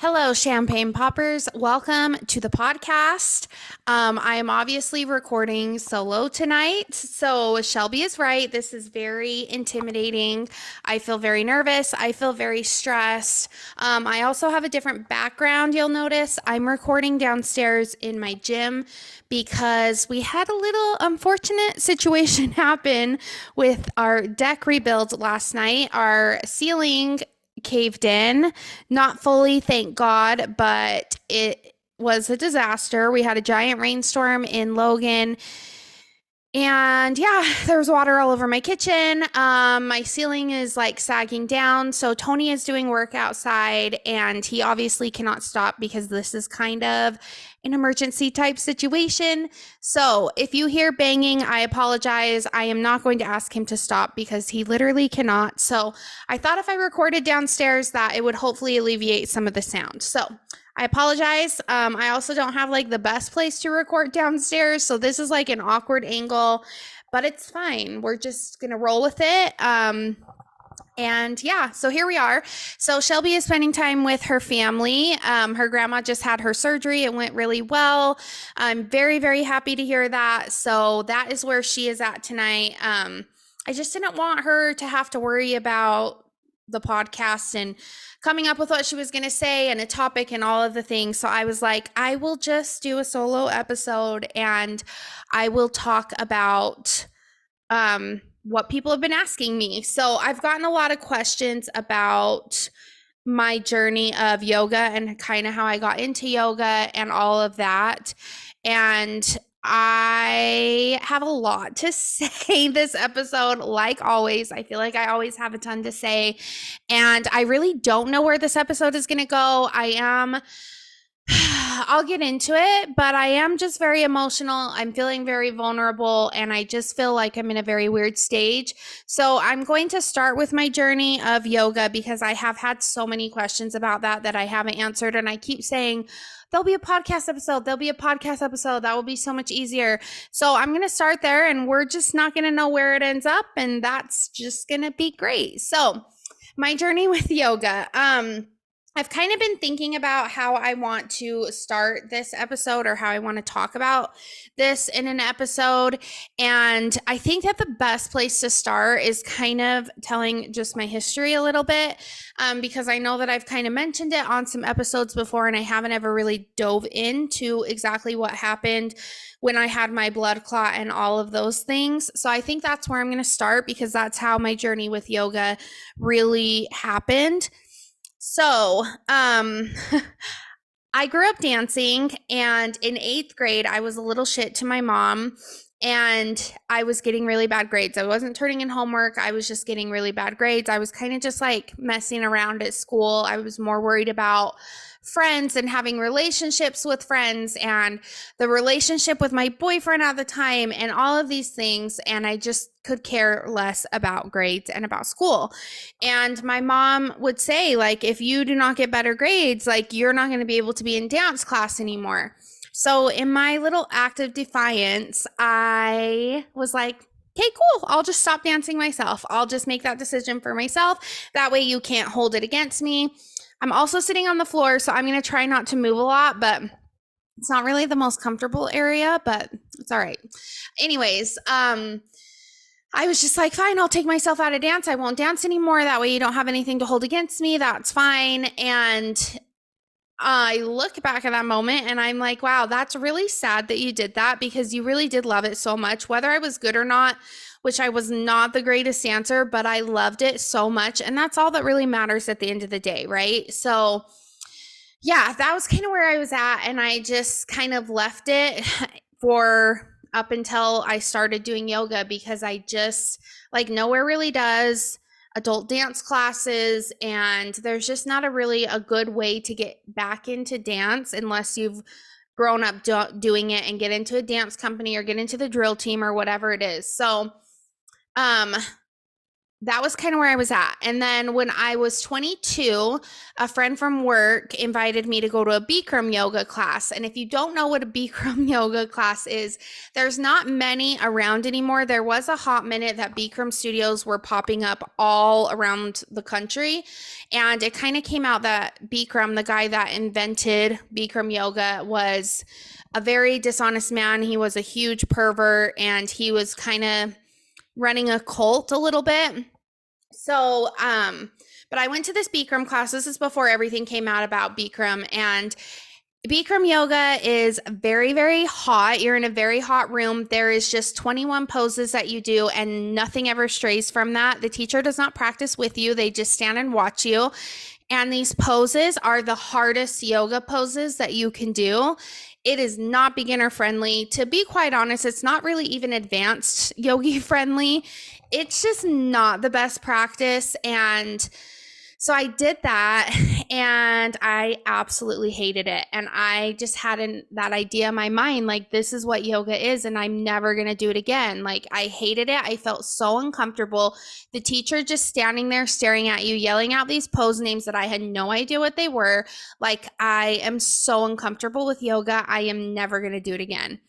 Hello, champagne poppers. Welcome to the podcast. I am obviously recording solo tonight. So, Shelby is right. This is very intimidating. I feel very nervous. I feel very stressed. I also have a different background, you'll notice. I'm recording downstairs in my gym because we had a little unfortunate situation happen with our deck rebuild last night. Our ceiling caved in. Not fully, thank God, but it was a disaster. We had a giant rainstorm in Logan. And yeah, there was water all over my kitchen. My ceiling is like sagging down. So Tony is doing work outside and he obviously cannot stop because this is kind of an emergency type situation. So if you hear banging, I apologize. I am not going to ask him to stop because he literally cannot. So I thought if I recorded downstairs that it would hopefully alleviate some of the sound. So I apologize. I also don't have like the best place to record downstairs. So this is like an awkward angle, but it's fine. We're just going to roll with it. And yeah, so here we are. So Shelby is spending time with her family. Her grandma just had her surgery. It went really well. I'm very, very happy to hear that. So that is where she is at tonight. I just didn't want her to have to worry about the podcast and coming up with what she was going to say and a topic and all of the things. So I was like, I will just do a solo episode and I will talk about what people have been asking me. So I've gotten a lot of questions about my journey of yoga and kind of how I got into yoga and all of that. And I have a lot to say this episode. Like always, I feel like I always have a ton to say. And I really don't know where this episode is going to go. I'll get into it, but I am just very emotional. I'm feeling very vulnerable, and I just feel like I'm in a very weird stage. So I'm going to start with my journey of yoga because I have had so many questions about that I haven't answered. And I keep saying, there'll be a podcast episode. There'll be a podcast episode. That will be so much easier. So I'm going to start there, and we're just not going to know where it ends up. And that's just going to be great. So my journey with yoga. I've kind of been thinking about how I want to start this episode or how I want to talk about this in an episode. And I think that the best place to start is kind of telling just my history a little bit, because I know that I've kind of mentioned it on some episodes before, and I haven't ever really dove into exactly what happened when I had my blood clot and all of those things. So I think that's where I'm going to start because that's how my journey with yoga really happened. So, I grew up dancing, and in eighth grade, I was a little shit to my mom, and I was getting really bad grades. I wasn't turning in homework. I was just getting really bad grades. I was kind of just like messing around at school. I was more worried about friends and having relationships with friends and the relationship with my boyfriend at the time and all of these things. And I just could care less about grades and about school. And my mom would say, like, if you do not get better grades, like, you're not going to be able to be in dance class anymore. So in my little act of defiance, I was like, okay, cool. I'll just stop dancing myself. I'll just make that decision for myself. That way you can't hold it against me. I'm also sitting on the floor, so I'm going to try not to move a lot, but it's not really the most comfortable area, but it's all right. Anyways, I was just like, fine, I'll take myself out of dance. I won't dance anymore. That way you don't have anything to hold against me. That's fine. And I look back at that moment and I'm like, wow, that's really sad that you did that because you really did love it so much, whether I was good or not, which I was not the greatest dancer, but I loved it so much. And that's all that really matters at the end of the day, right? So yeah, that was kind of where I was at. And I just kind of left it for up until I started doing yoga because I just like nowhere really does adult dance classes, and there's just not a good way to get back into dance unless you've grown up doing it and get into a dance company or get into the drill team or whatever it is. So that was kind of where I was at. And then when I was 22, a friend from work invited me to go to a Bikram yoga class. And if you don't know what a Bikram yoga class is, there's not many around anymore. There was a hot minute that Bikram studios were popping up all around the country. And it kind of came out that Bikram, the guy that invented Bikram yoga, was a very dishonest man. He was a huge pervert and he was kind of running a cult a little bit. So, but I went to this Bikram class. This is before everything came out about Bikram. And Bikram yoga is very, very hot. You're in a very hot room. There is just 21 poses that you do, and nothing ever strays from that. The teacher does not practice with you, they just stand and watch you. And these poses are the hardest yoga poses that you can do. It is not beginner friendly. To be quite honest, it's not really even advanced yogi friendly. It's just not the best practice. And so I did that and I absolutely hated it. And I just had that idea in my mind, like, this is what yoga is, and I'm never going to do it again. Like, I hated it. I felt so uncomfortable. The teacher just standing there staring at you, yelling out these pose names that I had no idea what they were. Like, I am so uncomfortable with yoga. I am never going to do it again.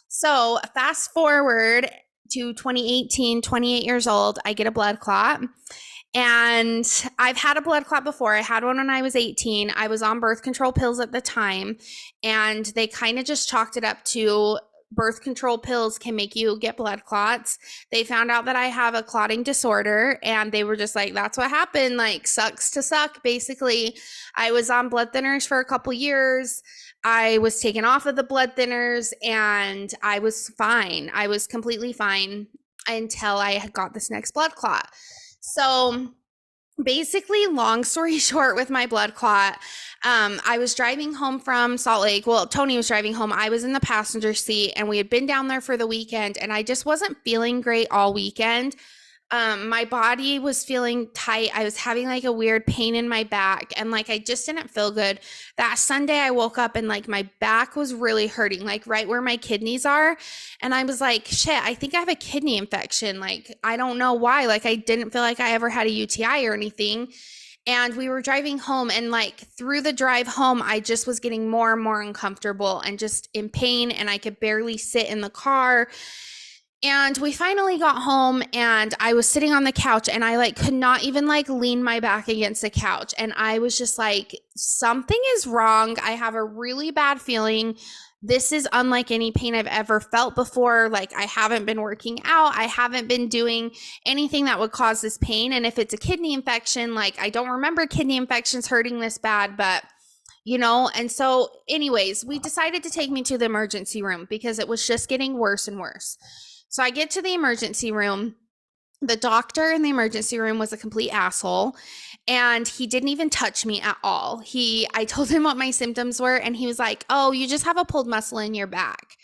So fast forward to 2018, 28 years old, I get a blood clot. And I've had a blood clot before. I had one when I was 18. I was on birth control pills at the time, and they kind of just chalked it up to birth control pills can make you get blood clots. They found out that I have a clotting disorder, and they were just like, that's what happened. Like, sucks to suck, basically. I was on blood thinners for a couple years. I was taken off of the blood thinners, and I was fine. I was completely fine until I got this next blood clot. So basically, long story short, with my blood clot, I was driving home from Salt Lake. Well, Tony was driving home. I was in the passenger seat, and we had been down there for the weekend, and I just wasn't feeling great all weekend. My body was feeling tight. I was having like a weird pain in my back, and like I just didn't feel good. That Sunday I woke up and like my back was really hurting, like right where my kidneys are. And I was like, shit, I think I have a kidney infection. Like, I don't know why. Like, I didn't feel like I ever had a UTI or anything. And we were driving home, and like through the drive home, I just was getting more and more uncomfortable and just in pain, and I could barely sit in the car. And we finally got home, and I was sitting on the couch, and I like could not even like lean my back against the couch. And I was just like, something is wrong. I have a really bad feeling. This is unlike any pain I've ever felt before. Like, I haven't been working out. I haven't been doing anything that would cause this pain. And if it's a kidney infection, like, I don't remember kidney infections hurting this bad, but and so anyways, we decided to take me to the emergency room because it was just getting worse and worse. So I get to the emergency room. The doctor in the emergency room was a complete asshole, and he didn't even touch me at all. I told him what my symptoms were, and he was like, "Oh, you just have a pulled muscle in your back."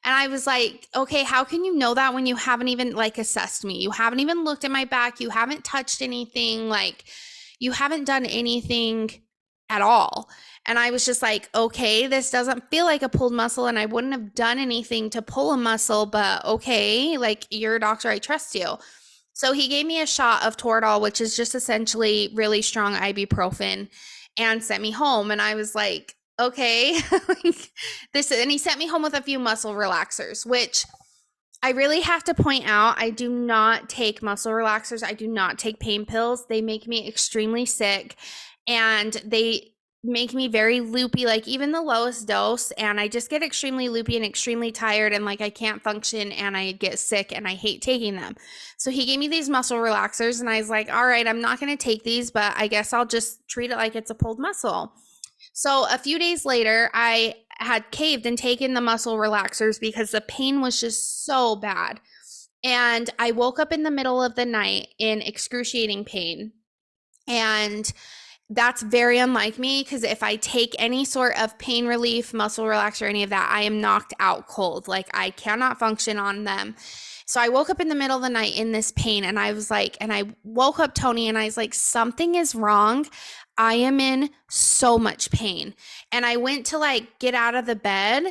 And I was like, "Okay, how can you know that when you haven't even like assessed me? You haven't even looked at my back. You haven't touched anything. Like, you haven't done anything at all." And I was just like, okay, this doesn't feel like a pulled muscle, and I wouldn't have done anything to pull a muscle, but okay, like, you're a doctor, I trust you. So he gave me a shot of Toradol, which is just essentially really strong ibuprofen, and sent me home. And I was like, okay, and he sent me home with a few muscle relaxers, which I really have to point out, I do not take muscle relaxers. I do not take pain pills. They make me extremely sick, and they make me very loopy, like even the lowest dose, and I just get extremely loopy and extremely tired, and like I can't function, and I get sick, and I hate taking them. So he gave me these muscle relaxers, and I was like, all right, I'm not going to take these, but I guess I'll just treat it like it's a pulled muscle. So a few days later, I had caved and taken the muscle relaxers because the pain was just so bad. And I woke up in the middle of the night in excruciating pain. And that's very unlike me, because if I take any sort of pain relief, muscle relaxer, or any of that, I am knocked out cold. Like, I cannot function on them. So I woke up in the middle of the night in this pain, and I was like, and I woke up Tony, and I was like, something is wrong. I am in so much pain. And I went to like get out of the bed,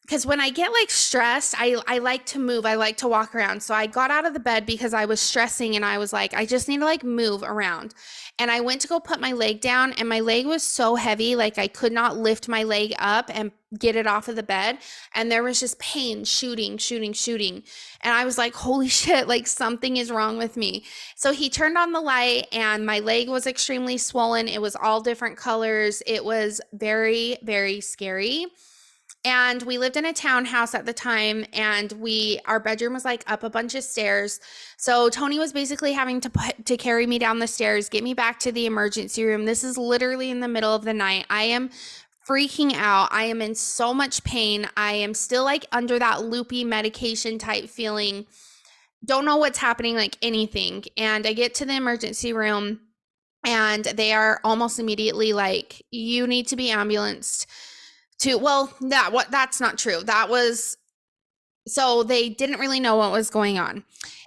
because when I get like stressed, I like to move. I like to walk around. So I got out of the bed because I was stressing and I was like, I just need to like move around. And I went to go put my leg down and my leg was so heavy, like I could not lift my leg up and get it off of the bed. And there was just pain shooting, shooting, shooting. And I was like, holy shit, like something is wrong with me. So he turned on the light and my leg was extremely swollen. It was all different colors. It was very, very scary. And we lived in a townhouse at the time, and our bedroom was like up a bunch of stairs. So Tony was basically having to carry me down the stairs, get me back to the emergency room. This is literally in the middle of the night. I am freaking out. I am in so much pain. I am still like under that loopy medication type feeling. Don't know what's happening, like anything. And I get to the emergency room and they are almost immediately like, you need to be ambulanced to, well, that's not true. So they didn't really know what was going on.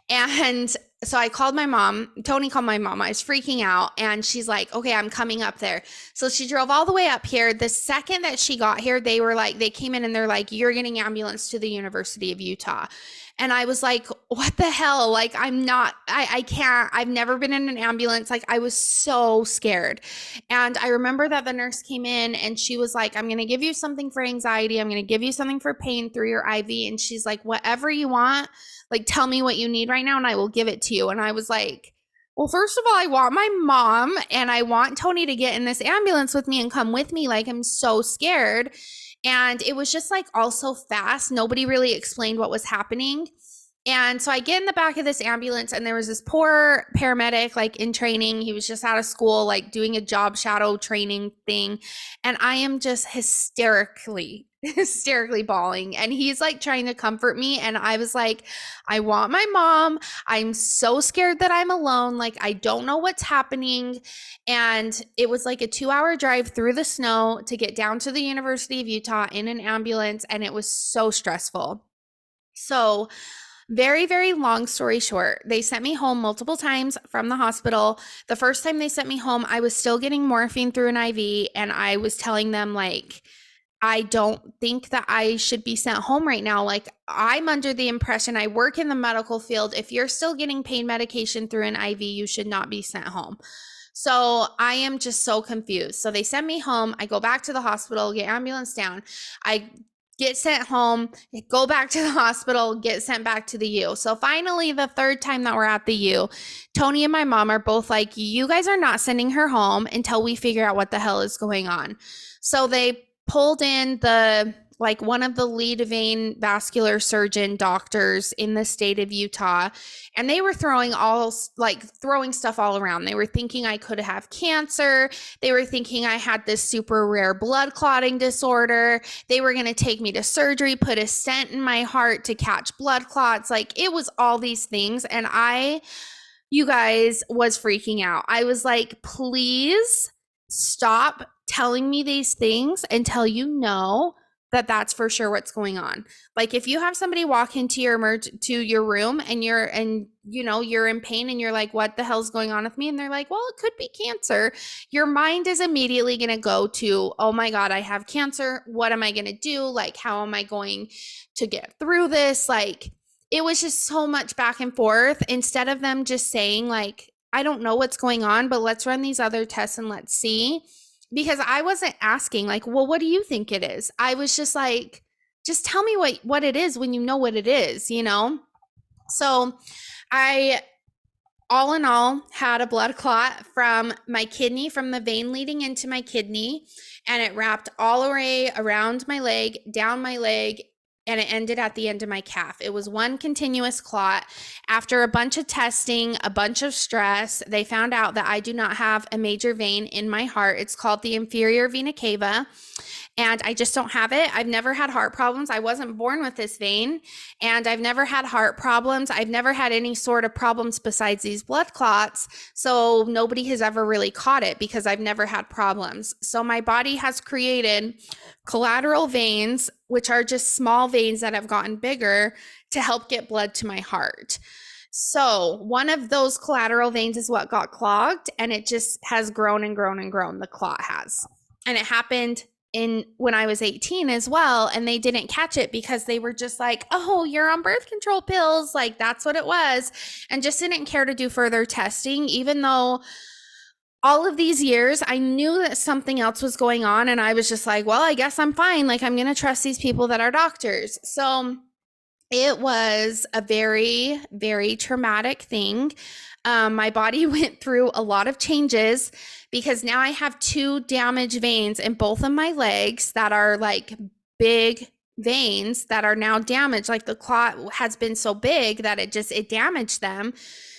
And so I called my mom. Tony called my mom. I was freaking out. And she's like, okay, I'm coming up there. So she drove all the way up here. The second that she got here, they came in and they're like, you're getting ambulance to the University of Utah. And I was like, what the hell? Like, I can't, I've never been in an ambulance. Like, I was so scared. And I remember that the nurse came in and she was like, I'm going to give you something for anxiety. I'm going to give you something for pain through your IV. And she's like, whatever you want, like, tell me what you need right now and I will give it to you. And I was like, well, first of all, I want my mom and I want Tony to get in this ambulance with me and come with me. Like, I'm so scared. And it was just like all so fast. Nobody really explained what was happening. And so I get in the back of this ambulance and there was this poor paramedic like in training. He was just out of school, like doing a job shadow training thing. And I am just hysterically bawling. And he's like trying to comfort me. And I was like, I want my mom. I'm so scared that I'm alone. Like, I don't know what's happening. And it was like a 2-hour drive through the snow to get down to the University of Utah in an ambulance. And it was so stressful. So very, very long story short, they sent me home multiple times from the hospital. The first time they sent me home, I was still getting morphine through an IV, and I was telling them, like, I don't think that I should be sent home right now. Like, I'm under the impression, I work in the medical field. If you're still getting pain medication through an IV, you should not be sent home. So I am just so confused. So they send me home. I go back to the hospital, get ambulance down. I get sent home, go back to the hospital, get sent back to the U. So finally, the third time that we're at the U, Tony and my mom are both like, you guys are not sending her home until we figure out what the hell is going on. So they pulled in one of the lead vein vascular surgeon doctors in the state of Utah, and they were throwing stuff all around. They were thinking I could have cancer. They were thinking I had this super rare blood clotting disorder. They were going to take me to surgery, put a stent in my heart to catch blood clots. Like, it was all these things. And you guys, was freaking out. I was like, please stop telling me these things until you know that that's for sure what's going on. Like, if you have somebody walk into your room and you're in pain and you're like, what the hell's going on with me? And they're like, well, it could be cancer. Your mind is immediately going to go to, oh my God, I have cancer. What am I going to do? Like, how am I going to get through this? Like, it was just so much back and forth instead of them just saying, like, I don't know what's going on, but let's run these other tests and let's see. Because I wasn't asking, like, well, what do you think it is? I was just like, just tell me what it is when you know what it is, you know? So I, all in all, had a blood clot from my kidney, from the vein leading into my kidney, and it wrapped all the way around my leg, down my leg, and it ended at the end of my calf. It was one continuous clot. After a bunch of testing, a bunch of stress, they found out that I do not have a major vein in my heart. It's called the inferior vena cava, and I just don't have it. I've never had heart problems. I wasn't born with this vein, and I've never had heart problems. I've never had any sort of problems besides these blood clots, so nobody has ever really caught it because I've never had problems. So my body has created collateral veins, which are just small veins that have gotten bigger to help get blood to my heart. So one of those collateral veins is what got clogged, and it just has grown and grown and grown. The clot has. And it happened in when I was 18 as well, and they didn't catch it because they were just like, oh, you're on birth control pills, like that's what it was, and just didn't care to do further testing, even though all of these years I knew that something else was going on, and I was just like, well, I guess I'm fine, like I'm gonna trust these people that are doctors. So it was a very, very traumatic thing. My body went through a lot of changes because now I have 2 damaged veins in both of my legs that are like big veins that are now damaged. Like the clot has been so big that it damaged them.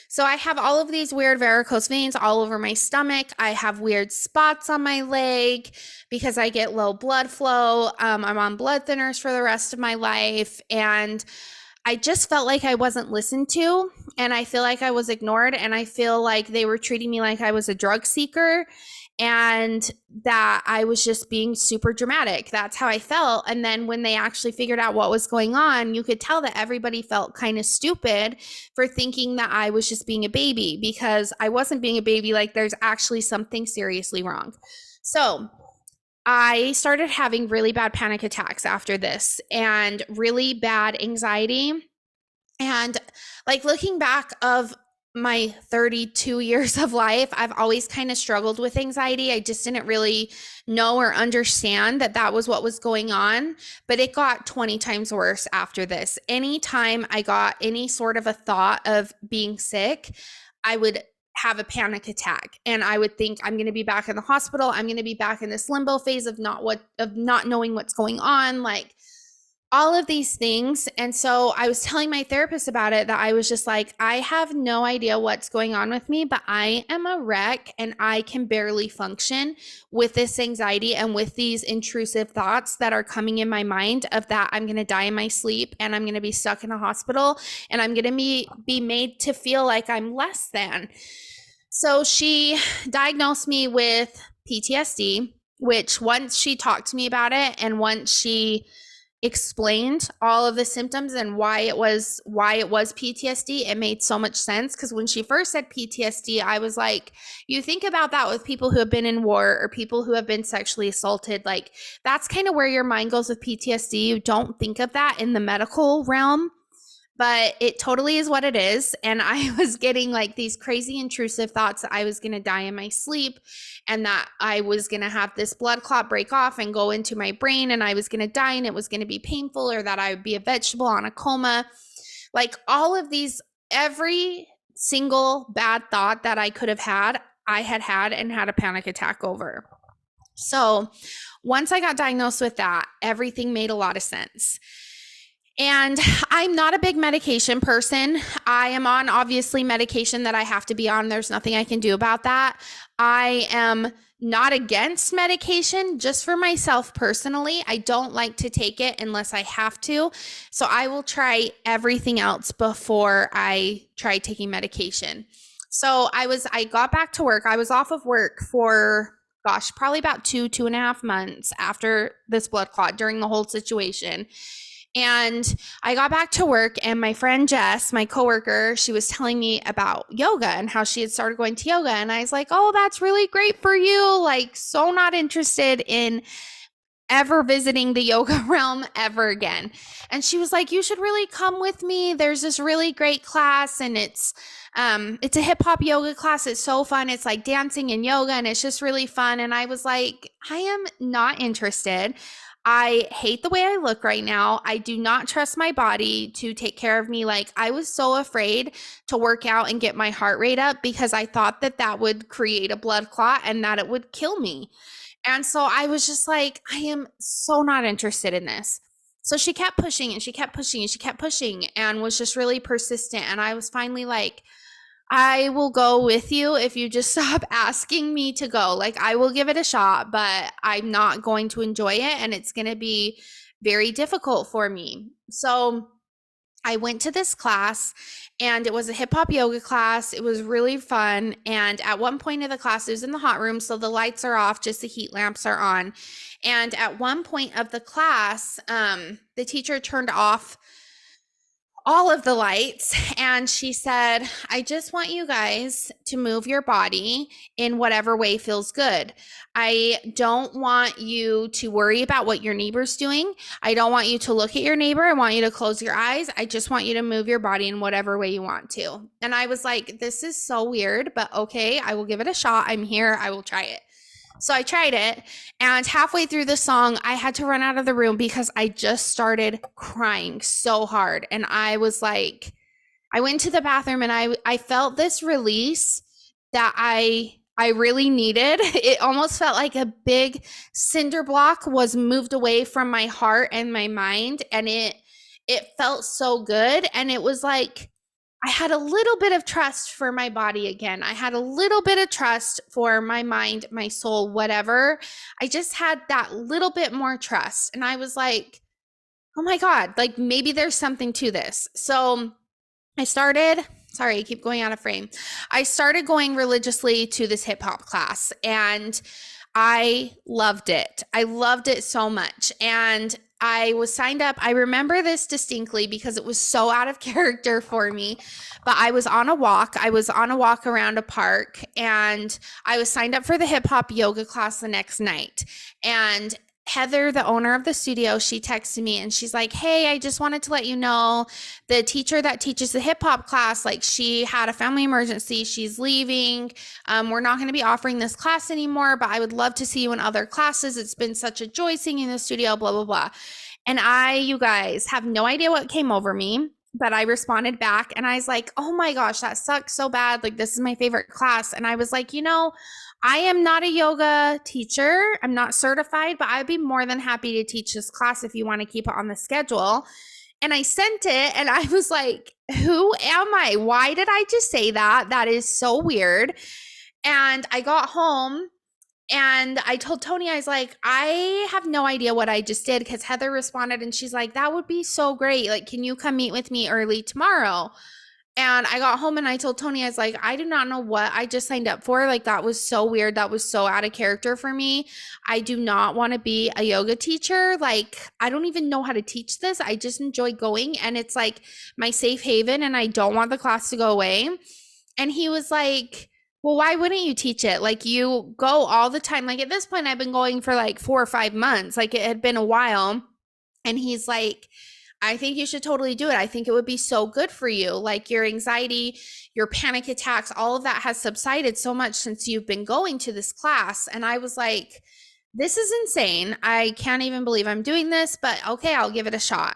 So I have all of these weird varicose veins all over my stomach. I have weird spots on my leg because I get low blood flow. I'm on blood thinners for the rest of my life. And I just felt like I wasn't listened to, and I feel like I was ignored, and I feel like they were treating me like I was a drug seeker and that I was just being super dramatic. That's how I felt. And then when they actually figured out what was going on, you could tell that everybody felt kind of stupid for thinking that I was just being a baby, because I wasn't being a baby. Like there's actually something seriously wrong. So I started having really bad panic attacks after this and really bad anxiety. And like looking back of my 32 years of life, I've always kind of struggled with anxiety. I just didn't really know or understand that that was what was going on, but it got 20 times worse after this. Anytime I got any sort of a thought of being sick, I would have a panic attack, and I would think I'm going to be back in the hospital. I'm going to be back in this limbo phase of not knowing what's going on, like all of these things. And so I was telling my therapist about it, that I was just like, I have no idea what's going on with me, but I am a wreck and I can barely function with this anxiety and with these intrusive thoughts that are coming in my mind of that I'm going to die in my sleep and I'm going to be stuck in a hospital and I'm going to be made to feel like I'm less than. So she diagnosed me with PTSD, which once she talked to me about it and once she explained all of the symptoms and why it was PTSD, it made so much sense. Because when she first said PTSD, I was like, you think about that with people who have been in war or people who have been sexually assaulted, like that's kind of where your mind goes with PTSD. You don't think of that in the medical realm, but it totally is what it is. And I was getting like these crazy intrusive thoughts that I was going to die in my sleep and that I was going to have this blood clot break off and go into my brain and I was going to die and it was going to be painful, or that I would be a vegetable on a coma. Like all of these, every single bad thought that I could have had, I had and had a panic attack over. So once I got diagnosed with that, everything made a lot of sense. And I'm not a big medication person. I am on obviously medication that I have to be on. There's nothing I can do about that. I am not against medication, just for myself personally. I don't like to take it unless I have to. So I will try everything else before I try taking medication. So I got back to work. I was off of work for probably about 2.5 months after this blood clot during the whole situation. And I got back to work and my friend Jess, my coworker, she was telling me about yoga and how she had started going to yoga. And I was like, oh, that's really great for you. Like, so not interested in ever visiting the yoga realm ever again. And she was like, you should really come with me. There's this really great class and it's a hip hop yoga class. It's so fun. It's like dancing and yoga and it's just really fun. And I was like, I am not interested. I hate the way I look right now. I do not trust my body to take care of me. Like I was so afraid to work out and get my heart rate up because I thought that that would create a blood clot and that it would kill me. And so I was just like, I am so not interested in this. So she kept pushing and she kept pushing and she kept pushing and was just really persistent. And I was finally like, I will go with you if you just stop asking me to go. Like I will give it a shot, but I'm not going to enjoy it and it's going to be very difficult for me. So I went to this class and it was a hip hop yoga class. It was really fun. And at one point of the class, it was in the hot room. So the lights are off, just the heat lamps are on. And at one point of the class, the teacher turned off all of the lights. And she said, I just want you guys to move your body in whatever way feels good. I don't want you to worry about what your neighbor's doing. I don't want you to look at your neighbor. I want you to close your eyes. I just want you to move your body in whatever way you want to. And I was like, this is so weird, but okay, I will give it a shot. I'm here. I will try it. So I tried it, and halfway through the song, I had to run out of the room because I just started crying so hard. And I was like, I went to the bathroom and I felt this release that I really needed. It almost felt like a big cinder block was moved away from my heart and my mind, and it felt so good. And it was like I had a little bit of trust for my body again. I had a little bit of trust for my mind, my soul, whatever. I just had that little bit more trust. And I was like, oh my God, like maybe there's something to this. So I started, sorry, I keep going out of frame. I started going religiously to this hip hop class, and I loved it. I loved it so much. And I was signed up. I remember this distinctly because it was so out of character for me. But I was on a walk. I was on a walk around a park, and I was signed up for the hip hop yoga class the next night. And Heather, the owner of the studio, she texted me and she's like, hey, I just wanted to let you know the teacher that teaches the hip hop class, like she had a family emergency. She's leaving. We're not going to be offering this class anymore, but I would love to see you in other classes. It's been such a joy singing in the studio, blah, blah, blah. And you guys have no idea what came over me, but I responded back and I was like, oh my gosh, that sucks so bad. Like, this is my favorite class. And I was like, I am not a yoga teacher. I'm not certified, but I'd be more than happy to teach this class if you want to keep it on the schedule. And I sent it and I was like, who am I? Why did I just say that? That is so weird. And I got home and I told Tony, I was like, I have no idea what I just did, because Heather responded and she's like, that would be so great. Like, can you come meet with me early tomorrow? And I got home and I told Tony, I was like, I do not know what I just signed up for. Like, that was so weird. That was so out of character for me. I do not want to be a yoga teacher. Like, I don't even know how to teach this. I just enjoy going, and it's like my safe haven, and I don't want the class to go away. And he was like, well, why wouldn't you teach it? Like, you go all the time. Like, at this point, I've been going for like 4 or 5 months. Like, it had been a while. And he's like, I think you should totally do it. I think it would be so good for you. Like, your anxiety, your panic attacks, all of that has subsided so much since you've been going to this class. And I was like, this is insane. I can't even believe I'm doing this, but okay, I'll give it a shot.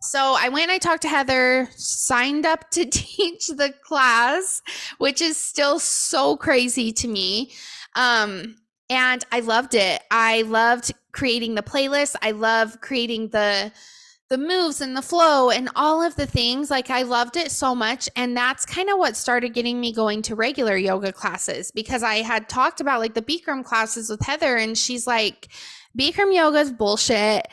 So I went and I talked to Heather, signed up to teach the class, which is still so crazy to me. And I loved it. I loved creating the playlist. I love creating the moves and the flow and all of the things. Like, I loved it so much. And that's kind of what started getting me going to regular yoga classes, because I had talked about like the Bikram classes with Heather, and she's like, Bikram yoga is bullshit.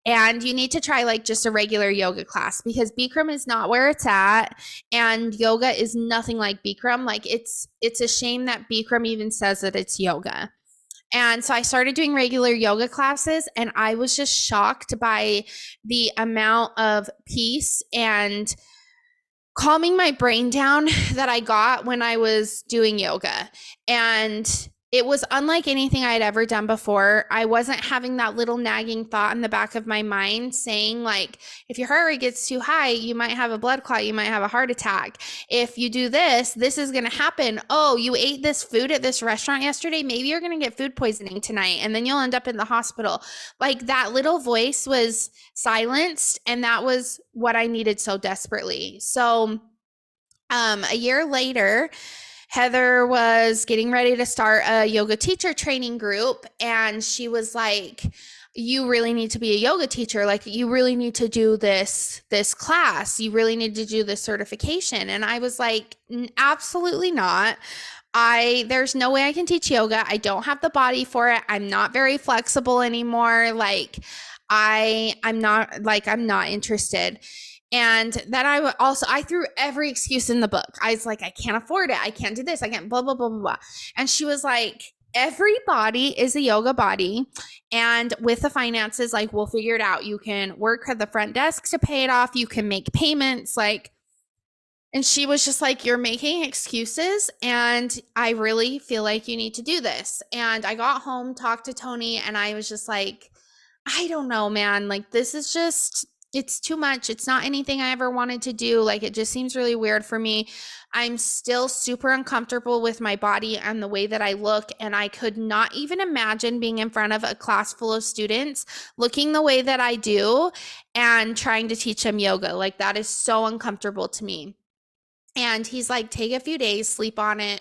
And you need to try like just a regular yoga class, because Bikram is not where it's at. And yoga is nothing like Bikram. Like, it's a shame that Bikram even says that it's yoga. And so I started doing regular yoga classes, and I was just shocked by the amount of peace and calming my brain down that I got when I was doing yoga. And it was unlike anything I had ever done before. I wasn't having that little nagging thought in the back of my mind saying, like, if your heart rate gets too high, you might have a blood clot, you might have a heart attack. If you do this, this is going to happen. Oh, you ate this food at this restaurant yesterday, maybe you're going to get food poisoning tonight, and then you'll end up in the hospital. Like, that little voice was silenced, and that was what I needed so desperately. So a year later, Heather was getting ready to start a yoga teacher training group, and she was like, you really need to be a yoga teacher. Like, you really need to do this class. You really need to do this certification. And I was like, absolutely not. There's no way I can teach yoga. I don't have the body for it. I'm not very flexible anymore. Like, I'm not interested. And then I threw every excuse in the book. I was like, I can't afford it. I can't do this. I can't blah, blah, blah, blah, blah. And she was like, every body is a yoga body. And with the finances, like, we'll figure it out. You can work at the front desk to pay it off. You can make payments. Like, and she was just like, you're making excuses. And I really feel like you need to do this. And I got home, talked to Tony, and I was just like, I don't know, man. Like, this is just, it's too much. It's not anything I ever wanted to do. Like, it just seems really weird for me. I'm still super uncomfortable with my body and the way that I look. And I could not even imagine being in front of a class full of students looking the way that I do and trying to teach them yoga. Like, that is so uncomfortable to me. And he's like, take a few days, sleep on it.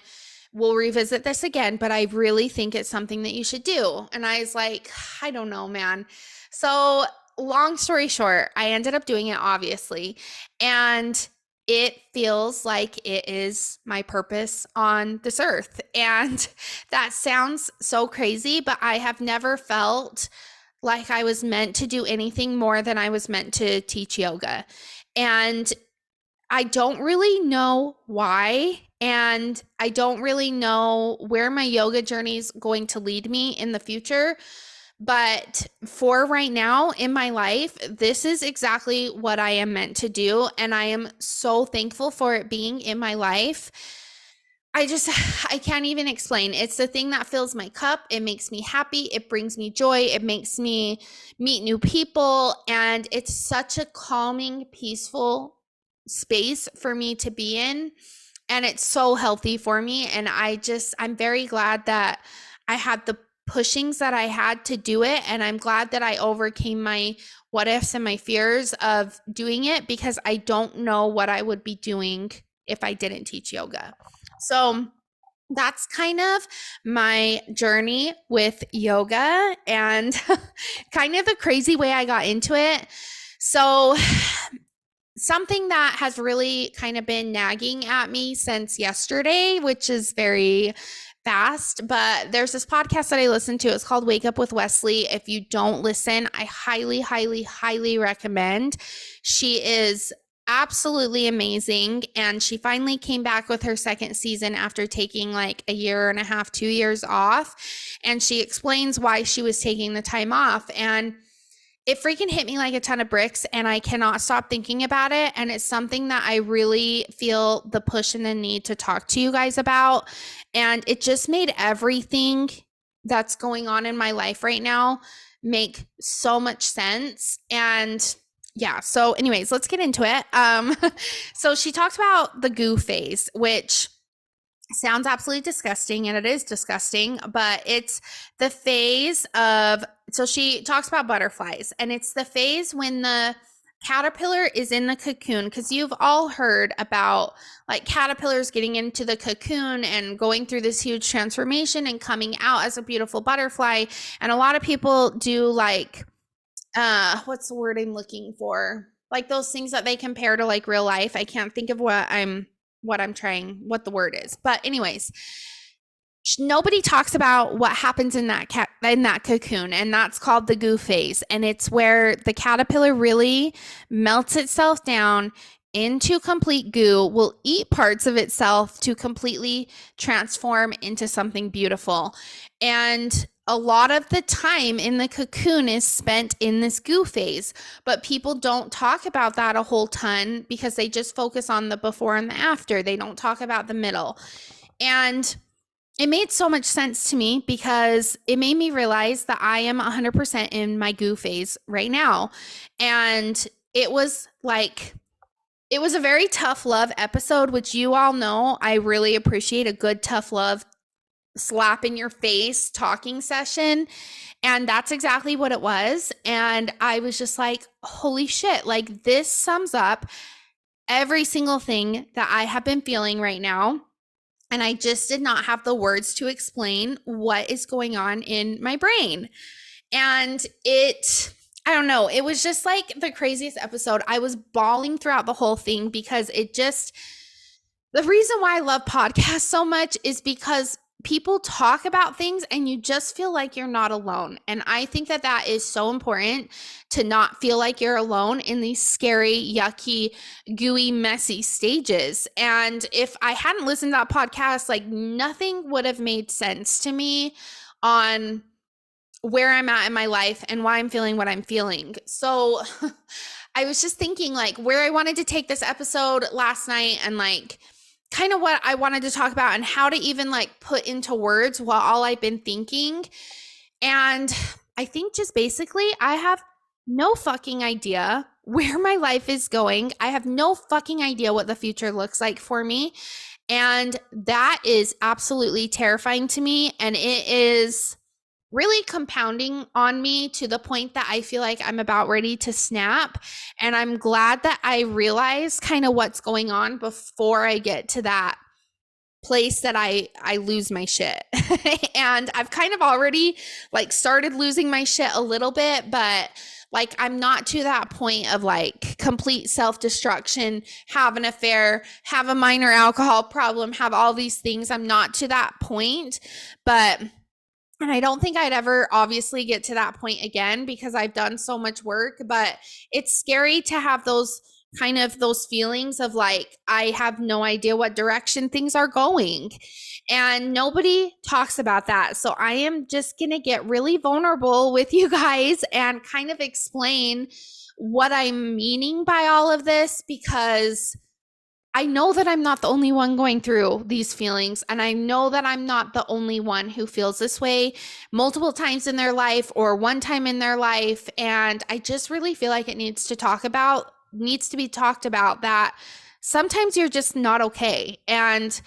We'll revisit this again, but I really think it's something that you should do. And I was like, I don't know, man. So long story short, I ended up doing it, obviously. And it feels like it is my purpose on this earth. And that sounds so crazy, but I have never felt like I was meant to do anything more than I was meant to teach yoga. And I don't really know why, and I don't really know where my yoga journey is going to lead me in the future. But for right now in my life, this is exactly what I am meant to do. And I am so thankful for it being in my life. I can't even explain. It's the thing that fills my cup. It makes me happy. It brings me joy. It makes me meet new people. And it's such a calming, peaceful space for me to be in. And it's so healthy for me. And I'm very glad that I had the pushings that I had to do it. And I'm glad that I overcame my what ifs and my fears of doing it, because I don't know what I would be doing if I didn't teach yoga. So that's kind of my journey with yoga and kind of the crazy way I got into it. So something that has really kind of been nagging at me since yesterday, which is very fast, but there's this podcast that I listen to. It's called Wake Up with Wesley. If you don't listen, I highly, highly, highly recommend. She is absolutely amazing. And she finally came back with her second season after taking like a year and a half, 2 years off. And she explains why she was taking the time off. And it freaking hit me like a ton of bricks, and I cannot stop thinking about it. And it's something that I really feel the push and the need to talk to you guys about. And it just made everything that's going on in my life right now make so much sense. And yeah, so anyways, let's get into it. So she talks about the goo phase, which sounds absolutely disgusting, and it is disgusting, but it's the phase of, so she talks about butterflies, and it's the phase when the caterpillar is in the cocoon, because you've all heard about like caterpillars getting into the cocoon and going through this huge transformation and coming out as a beautiful butterfly. And a lot of people do like, what's the word I'm looking for? Like those things that they compare to like real life. I can't think of what the word is. But anyways, nobody talks about what happens in that cocoon, and that's called the goo phase. And it's where the caterpillar really melts itself down into complete goo, will eat parts of itself to completely transform into something beautiful. And a lot of the time in the cocoon is spent in this goo phase, but people don't talk about that a whole ton because they just focus on the before and the after. They don't talk about the middle. And it made so much sense to me because it made me realize that I am 100% in my goo phase right now. And it was a very tough love episode, which you all know I really appreciate a good tough love slap in your face talking session. And that's exactly what it was. And I was just like, holy shit, like this sums up every single thing that I have been feeling right now. And I just did not have the words to explain what is going on in my brain. And I don't know, it was just like the craziest episode. I was bawling throughout the whole thing because the reason why I love podcasts so much is because people talk about things and you just feel like you're not alone. And I think that that is so important, to not feel like you're alone in these scary, yucky, gooey, messy stages. And if I hadn't listened to that podcast, like nothing would have made sense to me on where I'm at in my life and why I'm feeling what I'm feeling. So I was just thinking like where I wanted to take this episode last night, and like kind of what I wanted to talk about and how to even like put into words what all I've been thinking. And I think just basically I have no fucking idea where my life is going. I have no fucking idea what the future looks like for me. And that is absolutely terrifying to me. And it is really compounding on me to the point that I feel like I'm about ready to snap. And I'm glad that I realize kind of what's going on before I get to that place that I lose my shit. And I've kind of already like started losing my shit a little bit, but like I'm not to that point of like complete self-destruction, have an affair, have a minor alcohol problem, have all these things. I'm not to that point, and I don't think I'd ever obviously get to that point again because I've done so much work, but it's scary to have those kind of those feelings of like, I have no idea what direction things are going. And nobody talks about that. So I am just going to get really vulnerable with you guys and kind of explain what I'm meaning by all of this, because I know that I'm not the only one going through these feelings, and I know that I'm not the only one who feels this way multiple times in their life or one time in their life. And I just really feel like it needs to be talked about that sometimes you're just not okay. And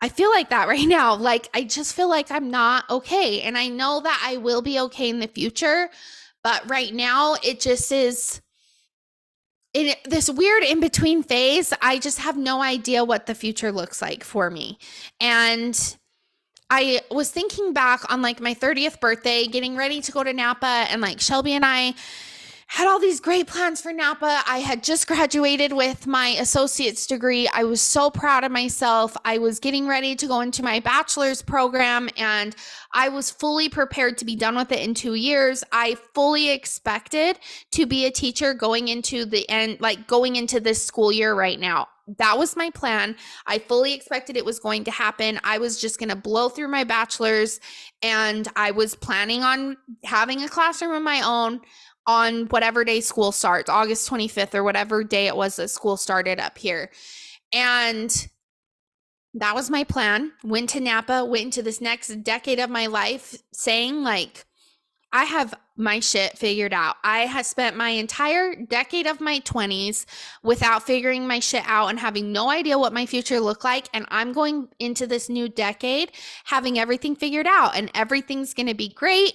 I feel like that right now. Like, I just feel like I'm not okay. And I know that I will be okay in the future. But right now, it just is in this weird in-between phase. I just have no idea what the future looks like for me. And I was thinking back on like my 30th birthday, getting ready to go to Napa, and like Shelby and I had all these great plans for Napa. I had just graduated with my associate's degree. I was so proud of myself. I was getting ready to go into my bachelor's program, and I was fully prepared to be done with it in 2 years. I fully expected to be a teacher going into the end, like going into this school year right now. That was my plan. I fully expected it was going to happen. I was just going to blow through my bachelor's, and I was planning on having a classroom of my own on whatever day school starts, August 25th or whatever day it was that school started up here. And that was my plan. Went to Napa, went into this next decade of my life saying like, I have my shit figured out. I have spent my entire decade of my 20s without figuring my shit out and having no idea what my future looked like. And I'm going into this new decade having everything figured out, and everything's going to be great.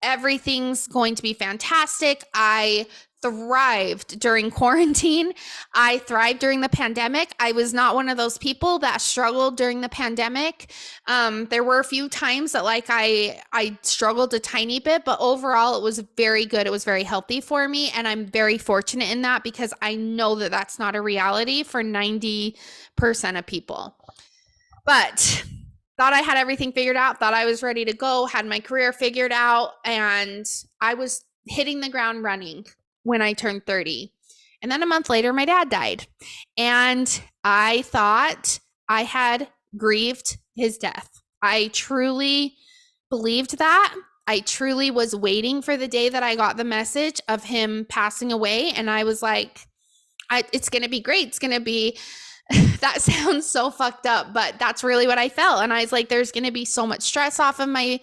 Everything's going to be fantastic. I thrived during quarantine. I thrived during the pandemic. I was not one of those people that struggled during the pandemic. There were a few times that like I struggled a tiny bit, but overall it was very good. It was very healthy for me. And I'm very fortunate in that, because I know that that's not a reality for 90% of people. But thought I had everything figured out, thought I was ready to go, had my career figured out, and I was hitting the ground running when I turned 30. And then a month later, my dad died. And I thought I had grieved his death. I truly believed that. I truly was waiting for the day that I got the message of him passing away. And I was like, it's going to be great. It's going to be that sounds so fucked up, but that's really what I felt. And I was like, there's going to be so much stress off of my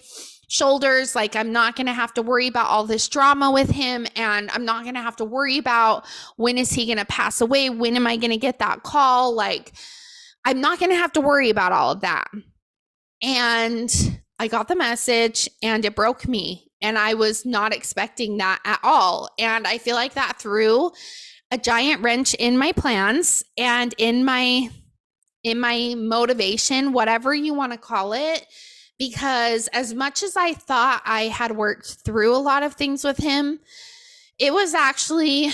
shoulders. Like, I'm not going to have to worry about all this drama with him. And I'm not going to have to worry about when is he going to pass away? When am I going to get that call? Like, I'm not going to have to worry about all of that. And I got the message and it broke me. And I was not expecting that at all. And I feel like that threw a giant wrench in my plans and in my motivation, whatever you want to call it, because as much as I thought I had worked through a lot of things with him, it was actually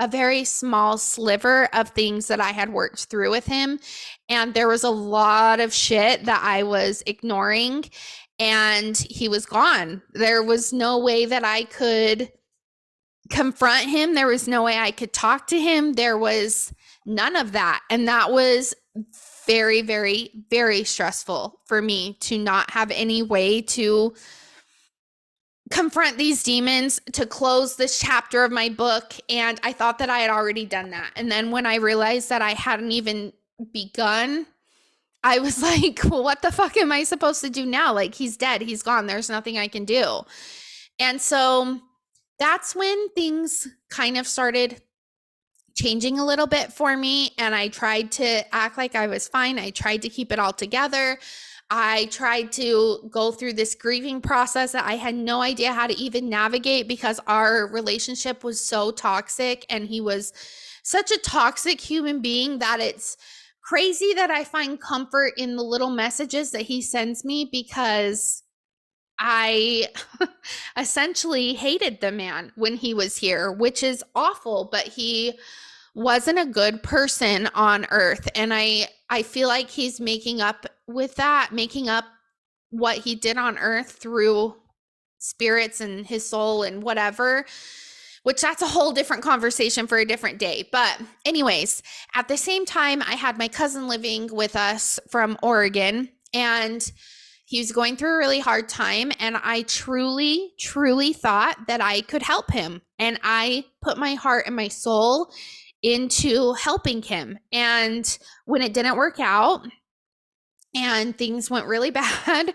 a very small sliver of things that I had worked through with him. And there was a lot of shit that I was ignoring, and he was gone. There was no way that I could confront him. There was no way I could talk to him. There was none of that. And that was very, very, very stressful for me to not have any way to confront these demons, to close this chapter of my book. And I thought that I had already done that. And then when I realized that I hadn't even begun, I was like, well, what the fuck am I supposed to do now? Like, he's dead. He's gone. There's nothing I can do. And so that's when things kind of started changing a little bit for me. And I tried to act like I was fine. I tried to keep it all together. I tried to go through this grieving process that I had no idea how to even navigate, because our relationship was so toxic and he was such a toxic human being that it's crazy that I find comfort in the little messages that he sends me, because I essentially hated the man when he was here, which is awful, but he wasn't a good person on earth. And I feel like he's making up with that, making up what he did on earth through spirits and his soul and whatever, which that's a whole different conversation for a different day. But anyways, at the same time, I had my cousin living with us from Oregon, and he was going through a really hard time. And I truly, truly thought that I could help him. And I put my heart and my soul into helping him. And when it didn't work out and things went really bad,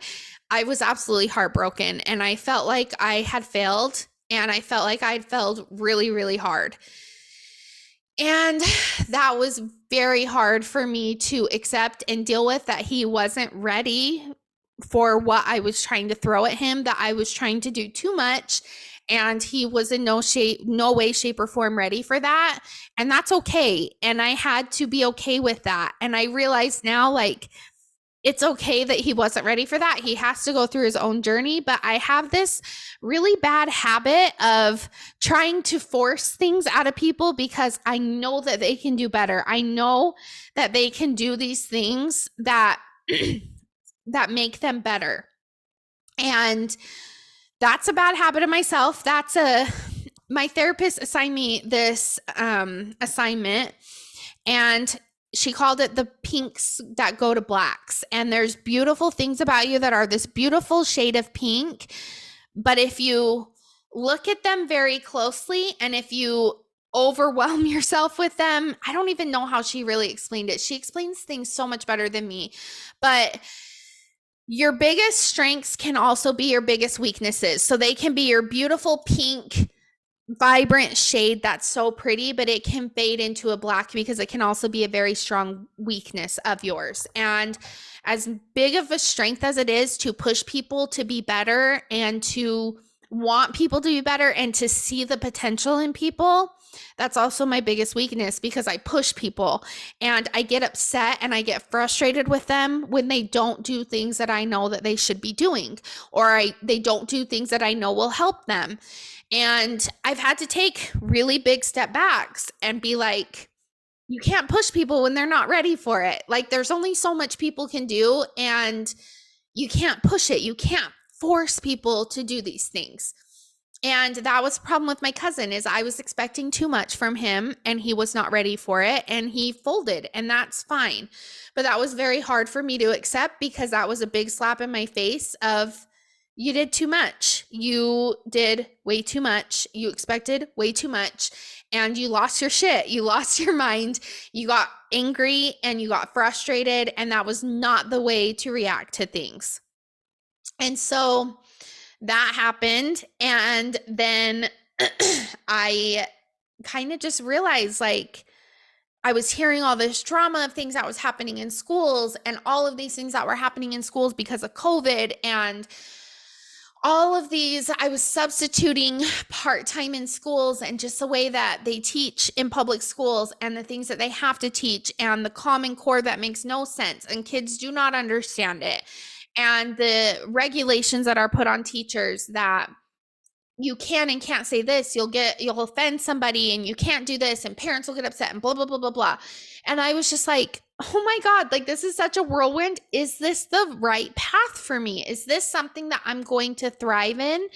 I was absolutely heartbroken. And I felt like I had failed, and I felt like I'd failed really, really hard. And that was very hard for me to accept and deal with, that he wasn't ready for what I was trying to throw at him, that I was trying to do too much. And he was in no way, shape, or form ready for that. And that's okay. And I had to be okay with that. And I realize now, like, it's okay that he wasn't ready for that. He has to go through his own journey. But I have this really bad habit of trying to force things out of people, because I know that they can do better. I know that they can do these things that that make them better. And that's a bad habit of myself. My therapist assigned me this assignment, and she called it the pinks that go to blacks. And there's beautiful things about you that are this beautiful shade of pink. But if you look at them very closely, and if you overwhelm yourself with them, I don't even know how she really explained it. She explains things so much better than me. But your biggest strengths can also be your biggest weaknesses. So they can be your beautiful pink, vibrant shade that's so pretty, but it can fade into a black, because it can also be a very strong weakness of yours. And as big of a strength as it is to push people to be better, and to want people to be better, and to see the potential in people, that's also my biggest weakness, because I push people and I get upset and I get frustrated with them when they don't do things that I know that they should be doing, or they don't do things that I know will help them. And I've had to take really big step backs and be like, you can't push people when they're not ready for it. Like, there's only so much people can do, and you can't push it. You can't force people to do these things. And that was the problem with my cousin, is I was expecting too much from him, and he was not ready for it, and he folded, and that's fine. But that was very hard for me to accept, because that was a big slap in my face of, you did too much. You did way too much. You expected way too much, and you lost your shit. You lost your mind. You got angry and you got frustrated, and that was not the way to react to things. And so that happened. And then I kind of just realized, like, I was hearing all this drama of things that was happening in schools, and all of these things that were happening in schools because of COVID, and all of these, I was substituting part-time in schools, and just the way that they teach in public schools, and the things that they have to teach, and the Common Core that makes no sense, and kids do not understand it, and the regulations that are put on teachers that you can and can't say this. You'll offend somebody and you can't do this and parents will get upset and blah, blah, blah, blah, blah. And I was just like, oh my God, like this is such a whirlwind. Is this the right path for me? Is this something that I'm going to thrive in?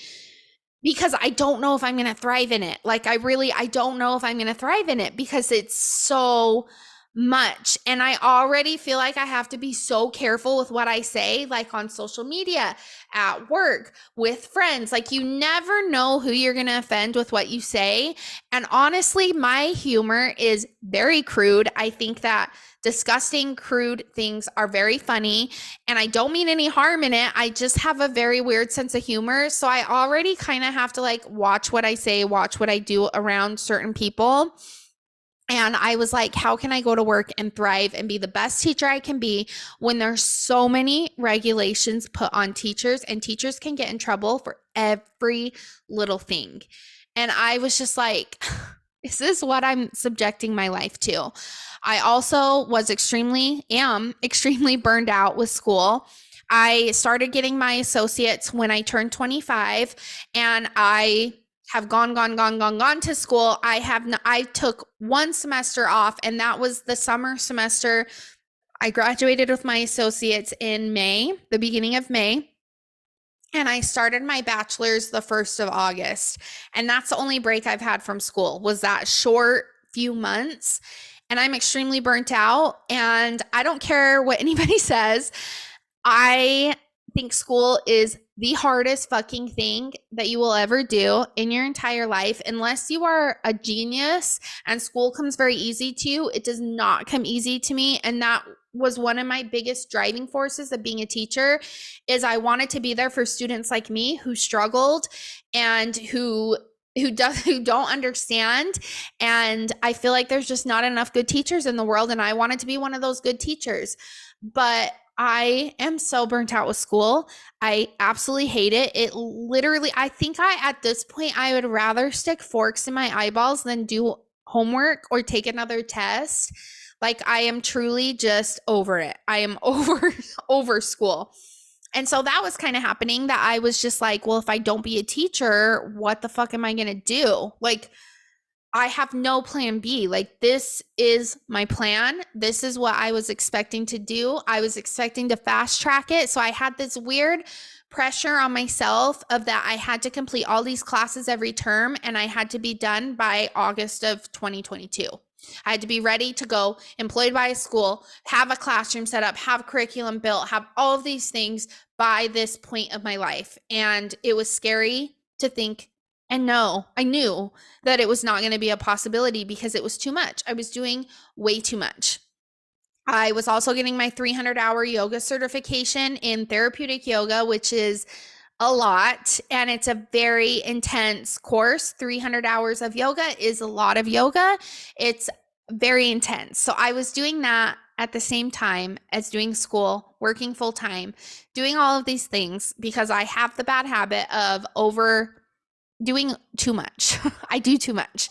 Because I don't know if I'm going to thrive in it. Like I don't know if I'm going to thrive in it because it's so much. And I already feel like I have to be so careful with what I say, like on social media, at work, with friends. Like you never know who you're going to offend with what you say. And honestly, my humor is very crude. I think that disgusting, crude things are very funny. And I don't mean any harm in it. I just have a very weird sense of humor. So I already kind of have to like watch what I say, watch what I do around certain people. And I was like, how can I go to work and thrive and be the best teacher I can be when there's so many regulations put on teachers and teachers can get in trouble for every little thing? And I was just like, is this what I'm subjecting my life to? I also am extremely burned out with school. I started getting my associates when I turned 25 and I have gone to school. I took one semester off and that was the summer semester. I graduated with my associates in May, the beginning of May. And I started my bachelor's the 1st of August. And that's the only break I've had from school was that short few months. And I'm extremely burnt out. And I don't care what anybody says. I think school is the hardest fucking thing that you will ever do in your entire life. Unless you are a genius and school comes very easy to you, it does not come easy to me. And that was one of my biggest driving forces of being a teacher is I wanted to be there for students like me who struggled and who don't understand. And I feel like there's just not enough good teachers in the world. And I wanted to be one of those good teachers. But I am so burnt out with school. I absolutely hate it. It literally, I think at this point, I would rather stick forks in my eyeballs than do homework or take another test. Like I am truly just over it. I am over school. And so that was kind of happening that I was just like, well, if I don't be a teacher, what the fuck am I going to do? Like, I have no plan B. Like, this is my plan. This is what I was expecting to do. I was expecting to fast track it. So I had this weird pressure on myself of that I had to complete all these classes every term and I had to be done by August of 2022. I had to be ready to go, employed by a school, have a classroom set up, have curriculum built, have all of these things by this point of my life. And it was scary to think. And no, I knew that it was not going to be a possibility because it was too much. I was doing way too much. I was also getting my 300-hour yoga certification in therapeutic yoga, which is a lot. And it's a very intense course. 300 hours of yoga is a lot of yoga. It's very intense. So I was doing that at the same time as doing school, working full time, doing all of these things because I have the bad habit of doing too much. I do too much.